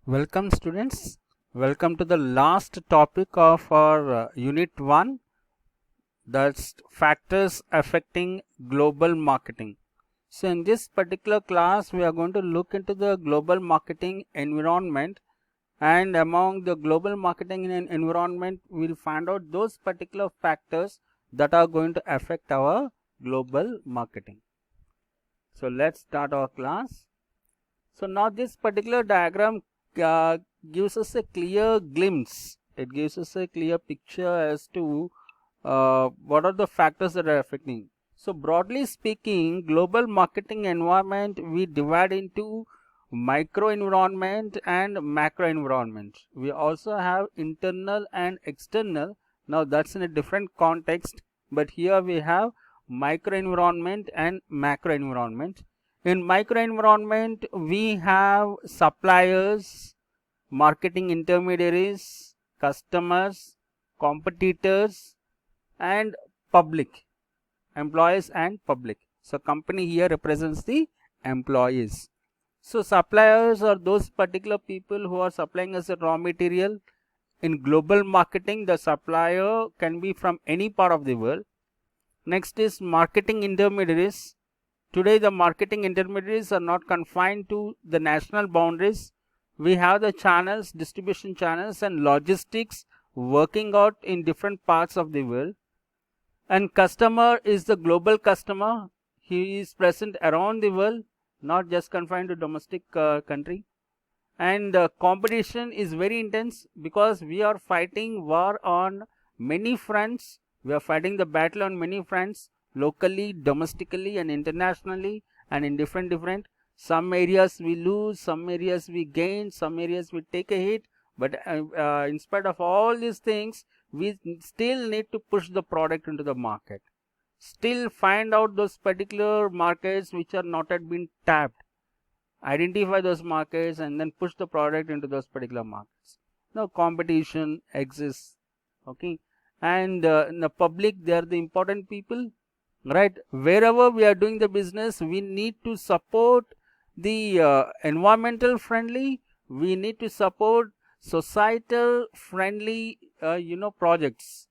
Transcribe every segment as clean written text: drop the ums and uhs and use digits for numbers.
Welcome students, welcome to the last topic of our unit 1, that's factors affecting global marketing. So in this particular class we are going to look into the global marketing environment, and among the global marketing environment we'll find out those particular factors that are going to affect our global marketing. So let's start our class. So now this particular diagram gives us a clear glimpse. It gives us a clear picture as to what are the factors that are affecting. So broadly speaking, global marketing environment we divide into micro environment and macro environment. We also have internal and external. Now that's in a different context, but here we have micro environment and macro environment. In micro environment, we have suppliers, marketing intermediaries, customers, competitors, and public, employees and public. So company here represents the employees. So suppliers are those particular people who are supplying us a raw material. In global marketing, the supplier can be from any part of the world. Next is marketing intermediaries. Today the marketing intermediaries are not confined to the national boundaries. We have the channels, distribution channels and logistics working out in different parts of the world. And customer is the global customer. He is present around the world, not just confined to domestic country. And competition is very intense because we are fighting war on many fronts. We are fighting the battle on many fronts, locally, domestically and internationally, and in different. Some areas we lose, some areas we gain, some areas we take a hit, but in spite of all these things, we still need to push the product into the market. Still find out those particular markets which are not yet been tapped. Identify those markets and then push the product into those particular markets. Now competition exists, okay, and in the public they are the important people, right? Wherever we are doing the business, we need to support the environmental friendly, we need to support societal friendly projects.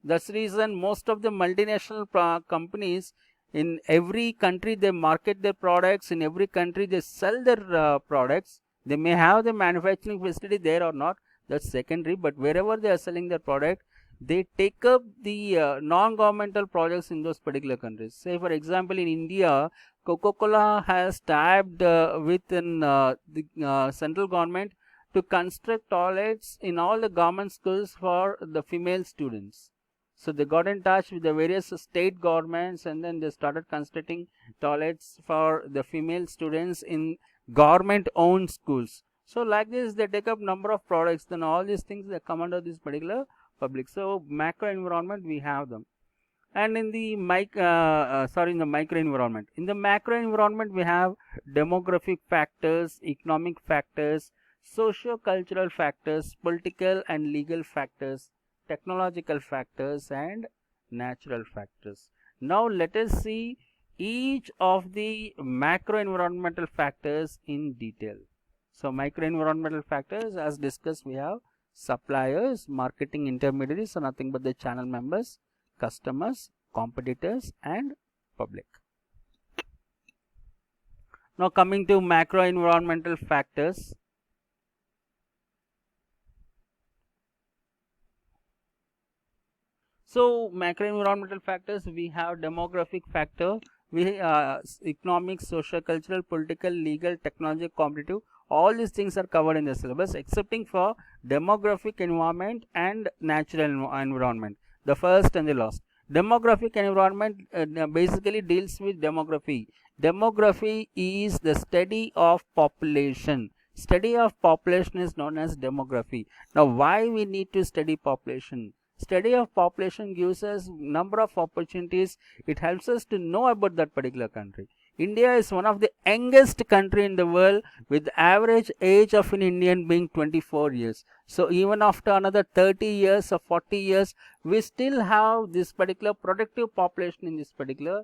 That's the reason most of the multinational companies in every country they market their products, in every country they sell their products. They may have the manufacturing facility there or not, that's secondary, but wherever they are selling their product, they take up the non-governmental projects in those particular countries. Say for example, in India, Coca-Cola has tapped within the central government to construct toilets in all the government schools for the female students. So they got in touch with the various state governments and then they started constructing toilets for the female students in government owned schools. So like this they take up number of products, then all these things they come under this particular public. So macro environment we have them. And in the in the micro environment. In the macro environment we have demographic factors, economic factors, socio-cultural factors, political and legal factors, technological factors and natural factors. Now let us see each of the macro environmental factors in detail. So micro environmental factors, as discussed, we have suppliers, marketing intermediaries, so nothing but the channel members, customers, competitors and public. Now coming to macro environmental factors. So macro environmental factors, we have demographic factor, we economic, social, cultural, political, legal, technology, competitive. All these things are covered in the syllabus excepting for demographic environment and natural environment, the first and the last. Demographic environment basically deals with demography. Demography is the study of population. Study of population is known as demography. Now why we need to study population? Study of population gives us number of opportunities. It helps us to know about that particular country. India is one of the youngest country in the world with the average age of an Indian being 24 years. So even after another 30 years or 40 years, we still have this particular productive population in this particular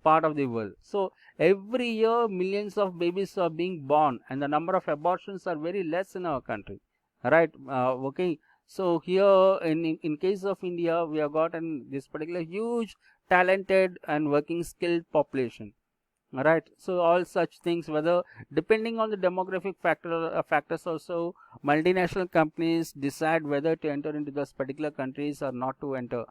part of the world. So every year millions of babies are being born, and the number of abortions are very less in our country, right? Okay, so here in case of India, we have got this particular huge talented and working skilled population. Right, so all such things, whether depending on the demographic factors also, multinational companies decide whether to enter into those particular countries or not to enter.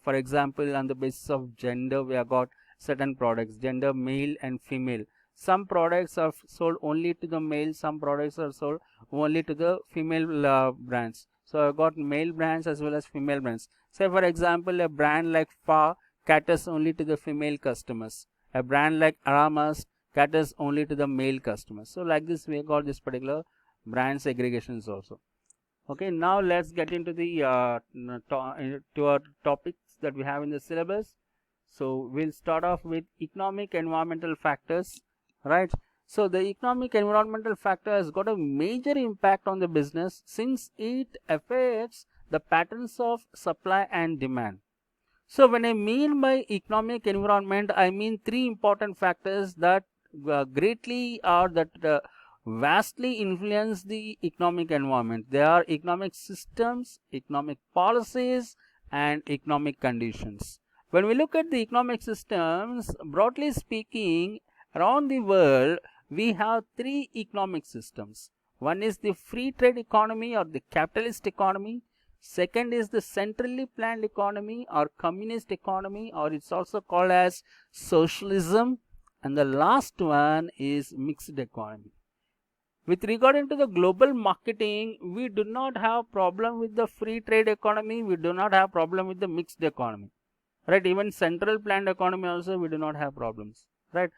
For example, on the basis of gender, we have got certain products, gender male and female. Some products are sold only to the male, some products are sold only to the female brands. So I've got male brands as well as female brands. Say for example, a brand like Fa caters only to the female customers. A brand like Aramas caters only to the male customers. So like this, we got this particular brand segregations also. Okay, now let's get into the to our topics that we have in the syllabus. So we'll start off with economic environmental factors, right? So the economic environmental factor has got a major impact on the business since it affects the patterns of supply and demand. So when I mean by economic environment, I mean three important factors that vastly influence the economic environment. They are economic systems, economic policies, and economic conditions. When we look at the economic systems, broadly speaking, around the world, we have three economic systems. One is the free trade economy or the capitalist economy. Second is the centrally planned economy or communist economy, or it's also called as socialism. And the last one is mixed economy. With regard to the global marketing, we do not have problem with the free trade economy. We do not have problem with the mixed economy. Right? Even central planned economy also we do not have problems. Right?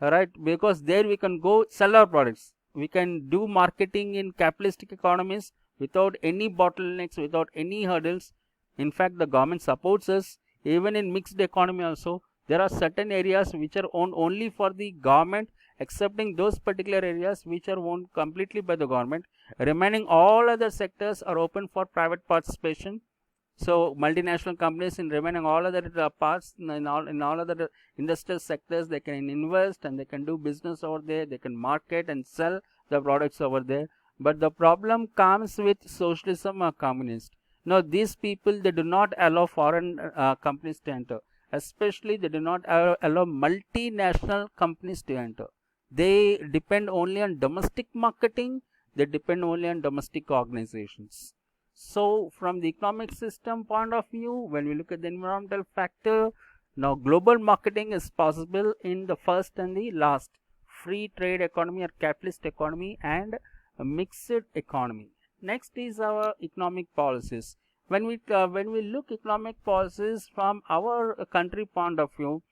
Right? Because there we can go sell our products. We can do marketing in capitalistic economies without any bottlenecks, without any hurdles. In fact, the government supports us. Even in mixed economy also, there are certain areas which are owned only for the government, excepting those particular areas which are owned completely by the government. Remaining all other sectors are open for private participation. So multinational companies in remaining all other parts, in all other industrial sectors, they can invest and they can do business over there. They can market and sell the products over there. But the problem comes with socialism or communist. Now these people, they do not allow foreign companies to enter. Especially they do not allow multinational companies to enter. They depend only on domestic marketing. They depend only on domestic organizations. So from the economic system point of view, when we look at the environmental factor, now global marketing is possible in the first and the last, free trade economy or capitalist economy and a mixed economy. Next is our economic policies. When we look economic policies from our country point of view,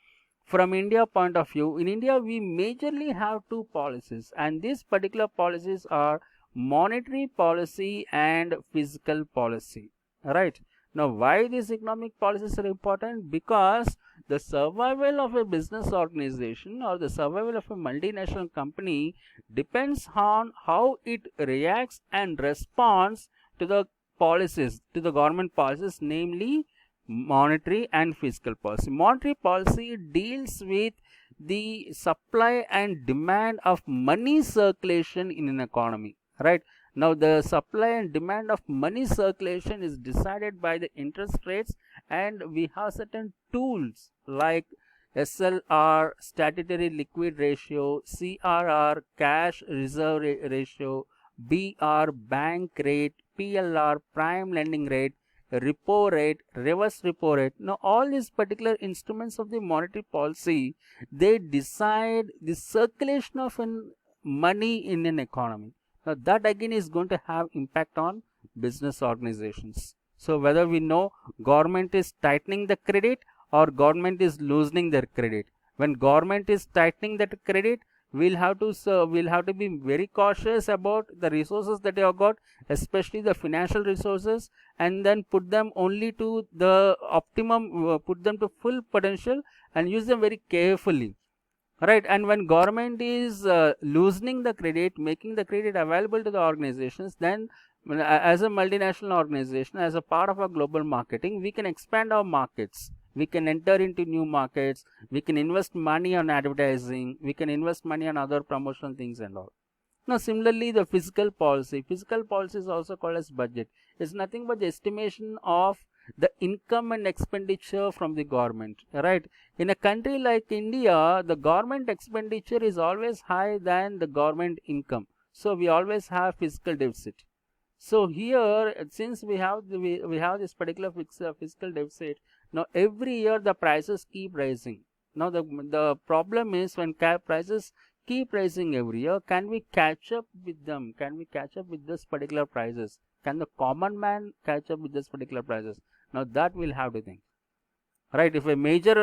from India point of view, in India we majorly have two policies, and these particular policies are monetary policy and fiscal policy. Right? Now why these economic policies are important? Because the survival of a business organization or the survival of a multinational company depends on how it reacts and responds to the policies, to the government policies, namely monetary and fiscal policy. Monetary policy deals with the supply and demand of money circulation in an economy. Right? Now the supply and demand of money circulation is decided by the interest rates, and we have certain tools like SLR, statutory liquid ratio, CRR, cash reserve ratio, BR, bank rate, PLR, prime lending rate, repo rate, reverse repo rate. Now all these particular instruments of the monetary policy, they decide the circulation of money in an economy. Now that again is going to have impact on business organizations. So whether we know government is tightening the credit or government is loosening their credit. When government is tightening that credit, we'll have to be very cautious about the resources that you have got, especially the financial resources, and then put them only to the optimum, put them to full potential and use them very carefully. Right? And when government is loosening the credit, making the credit available to the organizations, then as a multinational organization, as a part of our global marketing, we can expand our markets. we can enter into new markets, we can invest money on advertising, we can invest money on other promotional things and all. Now similarly, the fiscal policy is also called as budget. It's nothing but the estimation of the income and expenditure from the government, right? In a country like India, the government expenditure is always higher than the government income, so we always have fiscal deficit. So here, since we have we have this particular fiscal deficit, now every year the prices keep rising. Now the problem is, when prices keep rising every year, can we catch up with them? Can we catch up with this particular prices? Can the common man catch up with this particular prices? Now that we'll have to think. Right, if a major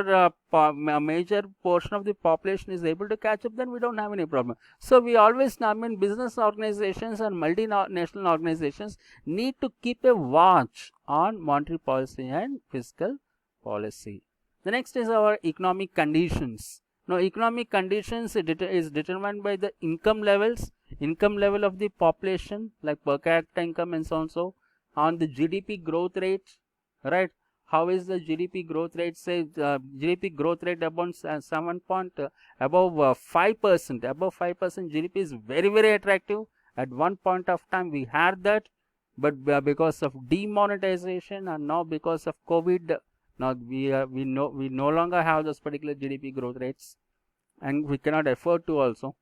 portion of the population is able to catch up, then we don't have any problem. So we always, business organizations and multinational organizations need to keep a watch on monetary policy and fiscal policy. The next is our economic conditions. Now economic conditions is determined by the income level of the population, like per capita income and so on, so on the GDP growth rate, right? How is the GDP growth rate? Say GDP growth rate above 5%. Above 5% GDP is very, very attractive. At one point of time we had that, but because of demonetization and now because of COVID, now we no longer have those particular GDP growth rates, and we cannot afford to also.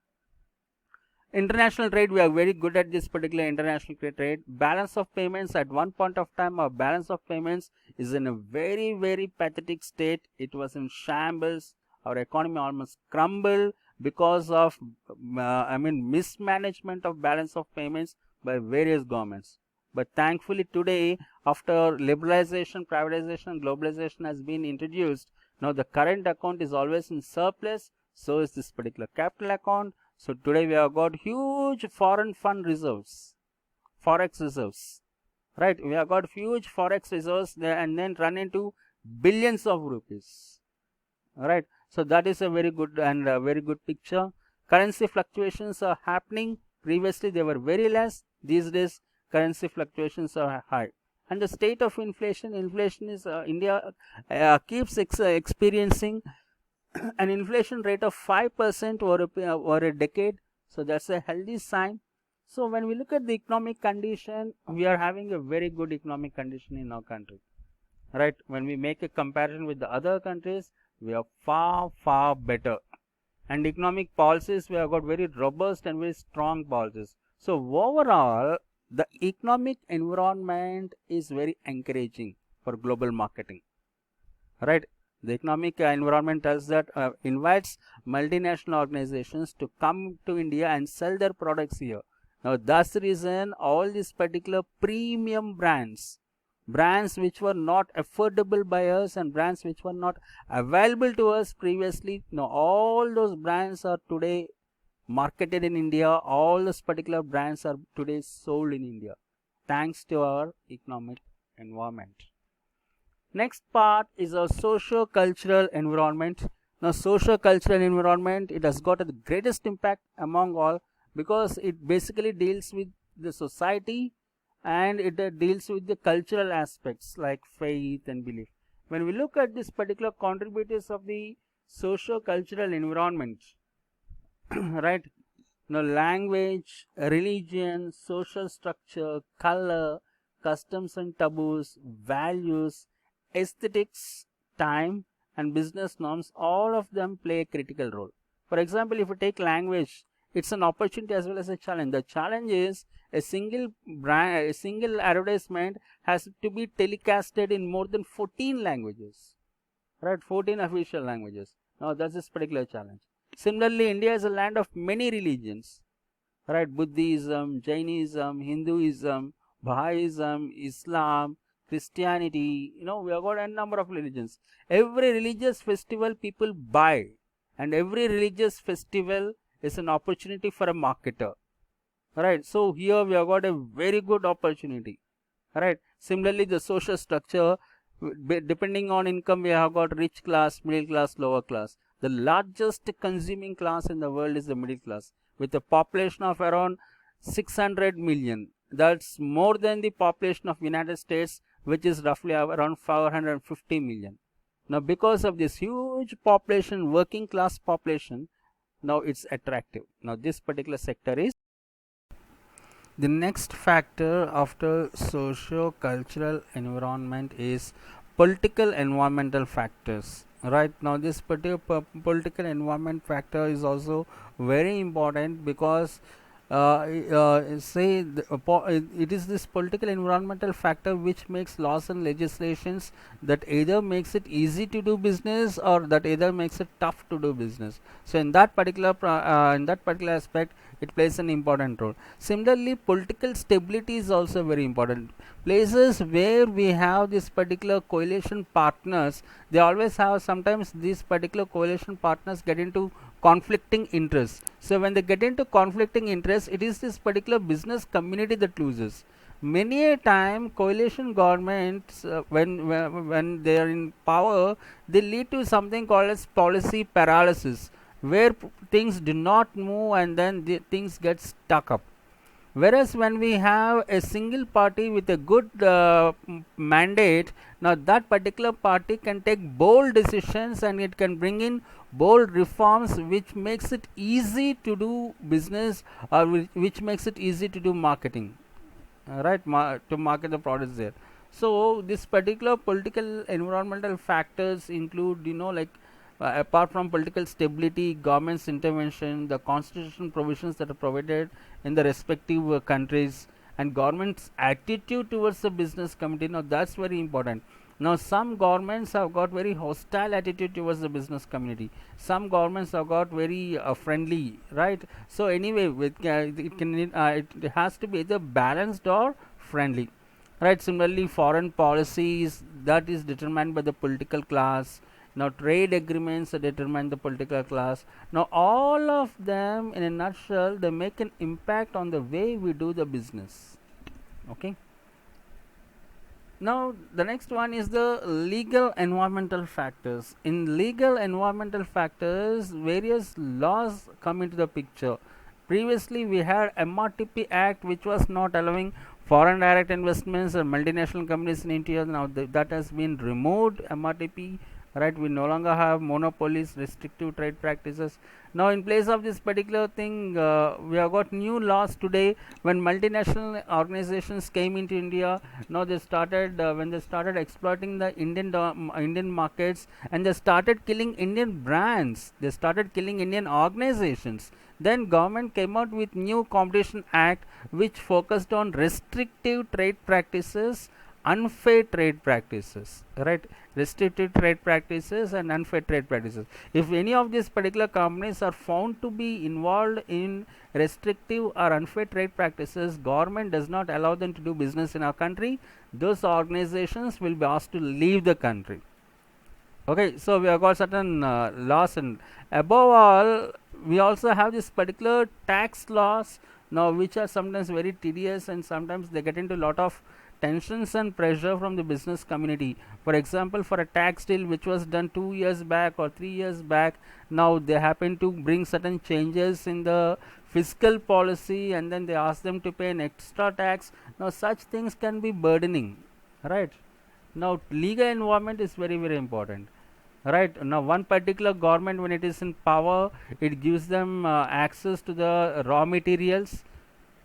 International trade, we are very good at this particular international trade. Balance of payments, at one point of time our balance of payments is in a very, very pathetic state. It was in shambles. Our economy almost crumbled because of mismanagement of balance of payments by various governments. But thankfully today, after liberalization, privatization, globalization has been introduced, now the current account is always in surplus. So is this particular capital account. So today we have got huge foreign fund reserves, forex reserves, right? We have got huge forex reserves there, and then run into billions of rupees, right? So that is a very good and very good picture. Currency fluctuations are happening. Previously they were very less. These days currency fluctuations are high. And the state of inflation is India keeps experiencing an inflation rate of 5% over a decade. So that's a healthy sign. So when we look at the economic condition, we are having a very good economic condition in our country, right? When we make a comparison with the other countries, we are far, far better. And economic policies, we have got very robust and very strong policies. So overall, the economic environment is very encouraging for global marketing, right? The economic environment tells that invites multinational organizations to come to India and sell their products here. Now that's the reason all these particular premium brands which were not affordable by us and brands which were not available to us previously, now all those brands are today marketed in India. All those particular brands are today sold in India thanks to our economic environment. Next part is our socio-cultural environment. Now socio-cultural environment, it has got the greatest impact among all, because it basically deals with the society and it deals with the cultural aspects like faith and belief. When we look at this particular contributors of the socio-cultural environment, right? Now language, religion, social structure, color, customs and taboos, values, aesthetics, time and business norms, all of them play a critical role. For example, if you take language, it's an opportunity as well as a challenge. The challenge is a single advertisement has to be telecasted in more than 14 languages, right? 14 official languages. Now that's this particular challenge. Similarly, India is a land of many religions, right? Buddhism, Jainism, Hinduism, Baha'ism, Islam, Christianity, we have got a number of religions. Every religious festival people buy, and every religious festival is an opportunity for a marketer, right? So here we have got a very good opportunity, right? Similarly, the social structure, depending on income, we have got rich class, middle class, lower class. The largest consuming class in the world is the middle class, with a population of around 600 million. That's more than the population of United States, which is roughly around 450 million. Now because of this huge population, working class population, now it's attractive. Now this particular sector is the next factor after socio-cultural environment is political environmental factors. Right now, this particular political environment factor is also very important because it is this political environmental factor which makes laws and legislations that either makes it easy to do business or that either makes it tough to do business. So in that particular aspect, it plays an important role. Similarly, political stability is also very important. Places where we have this particular coalition partners, they always have, sometimes these particular coalition partners get into conflicting interests. So when they get into conflicting interests, it is this particular business community that loses. Many a time coalition governments, when they are in power, they lead to something called as policy paralysis, where things do not move and then things get stuck up. Whereas when we have a single party with a good mandate, now that particular party can take bold decisions and it can bring in bold reforms which makes it easy to do business, or which makes it easy to do marketing, right, to market the products there. So this particular political environmental factors include, like, apart from political stability, government's intervention, the constitutional provisions that are provided in the respective countries, and government's attitude towards the business community. Now that's very important. Now some governments have got very hostile attitude towards the business community. Some governments have got very friendly, right? So anyway, it has to be either balanced or friendly, right? Similarly, foreign policies, that is determined by the political class. Now trade agreements determine the political class. Now all of them, in a nutshell, they make an impact on the way we do the business. Okay. Now the next one is the legal environmental factors. In legal environmental factors, various laws come into the picture. Previously we had MRTP Act, which was not allowing foreign direct investments or multinational companies in India. Now that has been removed, MRTP, right? We no longer have monopolies, restrictive trade practices. Now in place of this particular thing, we have got new laws today. When multinational organizations came into India, now they started, when they started exploiting the Indian markets, and they started killing Indian brands, they started killing Indian organizations. Then government came out with new Competition Act, which focused on restrictive trade practices, unfair trade practices, right? Restrictive trade practices and unfair trade practices. If any of these particular companies are found to be involved in restrictive or unfair trade practices, government does not allow them to do business in our country. Those organizations will be asked to leave the country. Okay, so we have got certain laws, and above all, we also have this particular tax laws now, which are sometimes very tedious, and sometimes they get into a lot of tensions and pressure from the business community. For example, for a tax deal which was done 2 years back or 3 years back, now they happen to bring certain changes in the fiscal policy, and then they ask them to pay an extra tax. Now such things can be burdening, right? Now legal environment is very, very important, right? Now one particular government, when it is in power, it gives them access to the raw materials,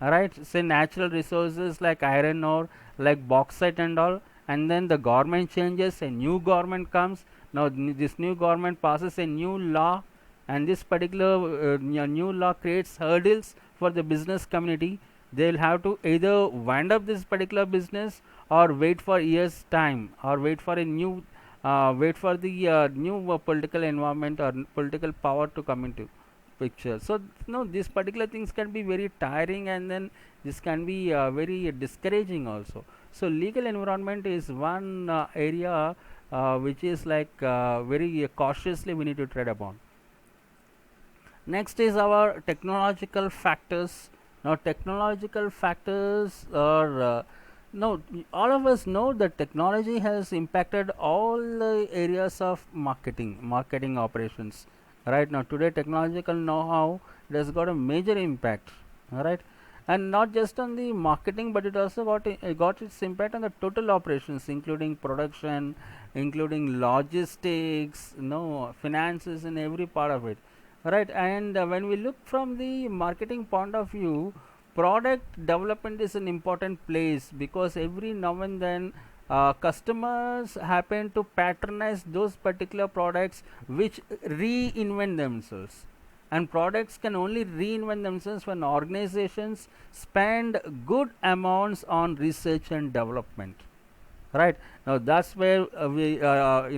right? Say natural resources like iron ore, like bauxite and all, and then the government changes, a new government comes. Now this new government passes a new law, and this particular new law creates hurdles for the business community. They will have to either wind up this particular business, or wait for years time, or wait for a new wait for the new political environment or political power to come into picture. So these particular things can be very tiring, and then this can be very discouraging also. So legal environment is one area which is like very cautiously we need to tread upon. Next is our technological factors. Now technological factors are no, all of us know that technology has impacted all the areas of marketing operations. Right now, today technological know-how, it has got a major impact. All right, and not just on the marketing, but it also got its impact on the total operations, including production, including logistics, finances in every part of it, right? And when we look from the marketing point of view, product development is an important place, because every now and then customers happen to patronize those particular products which reinvent themselves, and products can only reinvent themselves when organizations spend good amounts on research and development, right? Now that's where a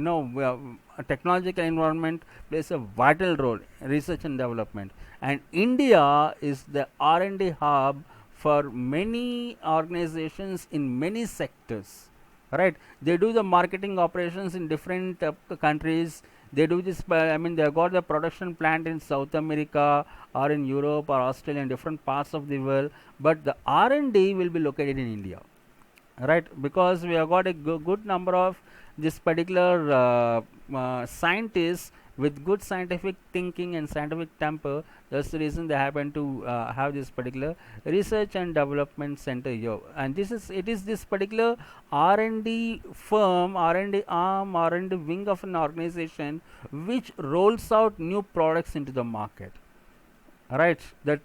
technological environment plays a vital role in research and development, and India is the R&D hub for many organizations in many sectors, right? They do the marketing operations in different countries. They do this by, I mean, they got the production plant in South America or in Europe or Australia, in different parts of the world, but the R&D will be located in India, right? Because we have got a good number of this particular scientists with good scientific thinking and scientific temper. That's the reason they happen to have this particular research and development center here, and it is this particular R&D firm, R&D arm, R&D wing of an organization which rolls out new products into the market, right? That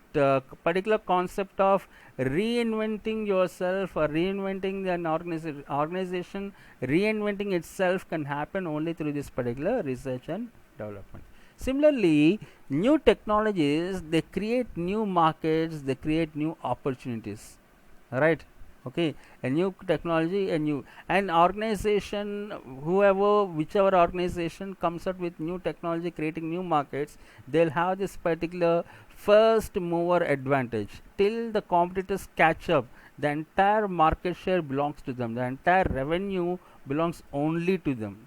particular concept of reinventing yourself or reinventing an organization, reinventing itself can happen only through this particular research and development. Similarly, new technologies, they create new markets, they create new opportunities, right? Okay, a new technology, a new, an organization, whoever, whichever organization comes up with new technology creating new markets, they'll have this particular first mover advantage. Till the competitors catch up, the entire market share belongs to them, the entire revenue belongs only to them,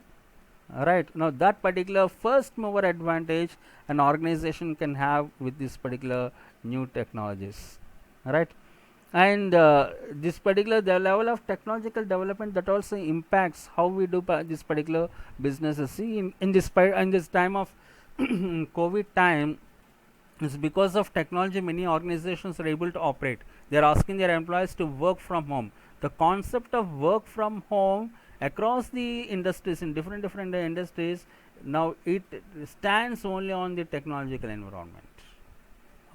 right? Now that particular first mover advantage an organization can have with this particular new technologies, right? And this particular the level of technological development, that also impacts how we do this particular businesses. See, in this time of COVID time, it's because of technology many organizations are able to operate. They are asking their employees to work from home. The concept of work from home across the industries, in different industries, now it stands only on the technological environment.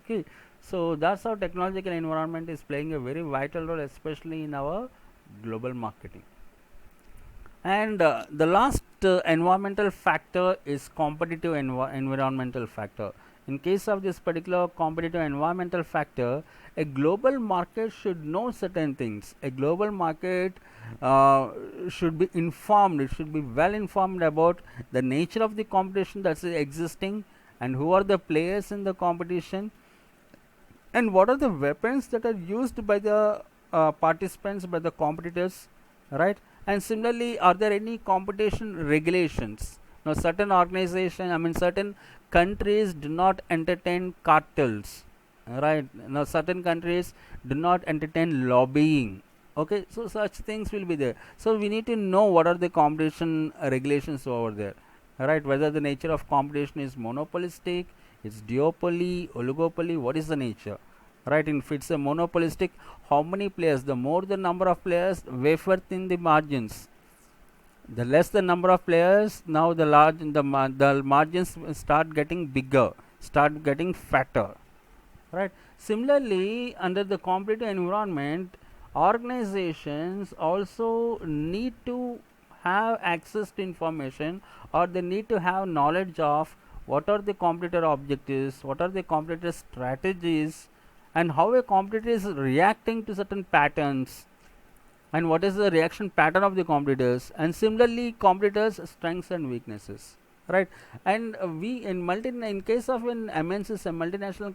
Okay, so that's how technological environment is playing a very vital role, especially in our global marketing. And the last environmental factor is competitive environmental factor. In case of this particular competitive environmental factor, a global market should know certain things. A global market should be informed, it should be well informed about the nature of the competition that's existing, and who are the players in the competition, and what are the weapons that are used by the participants, by the competitors, right? And similarly, are there any competition regulations? Now certain organization, I mean certain countries do not entertain cartels, right? Now certain countries do not entertain lobbying. Okay, so such things will be there. So we need to know what are the competition regulations over there, right? Whether the nature of competition is monopolistic, it's duopoly, oligopoly, what is the nature, right? If it's a monopolistic, how many players? The more the number of players, wafer thin the margins. The less the number of players, now the the margins start getting bigger, start getting fatter, right? Similarly, under the competitive environment, organizations also need to have access to information, or they need to have knowledge of what are the competitor objectives, what are the competitor strategies, and how a competitor is reacting to certain patterns, and what is the reaction pattern of the competitors, and similarly competitors strengths and weaknesses, right? And we in case of an MNCs, multinational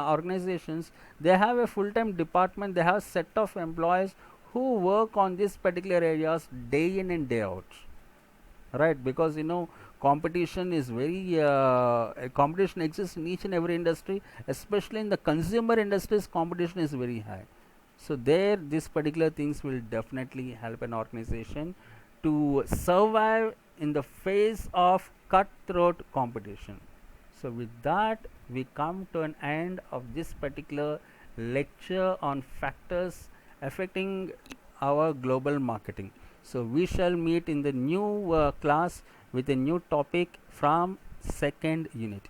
organizations, they have a full-time department, they have a set of employees who work on these particular areas day in and day out, right? Because competition is very competition exists in each and every industry, especially in the consumer industries, competition is very high. So there, these particular things will definitely help an organization to survive in the face of cutthroat competition. So with that, we come to an end of this particular lecture on factors affecting our global marketing. So we shall meet in the new class with a new topic from second unit.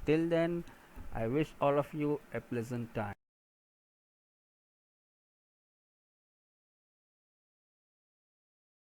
Till then, I wish all of you a pleasant time.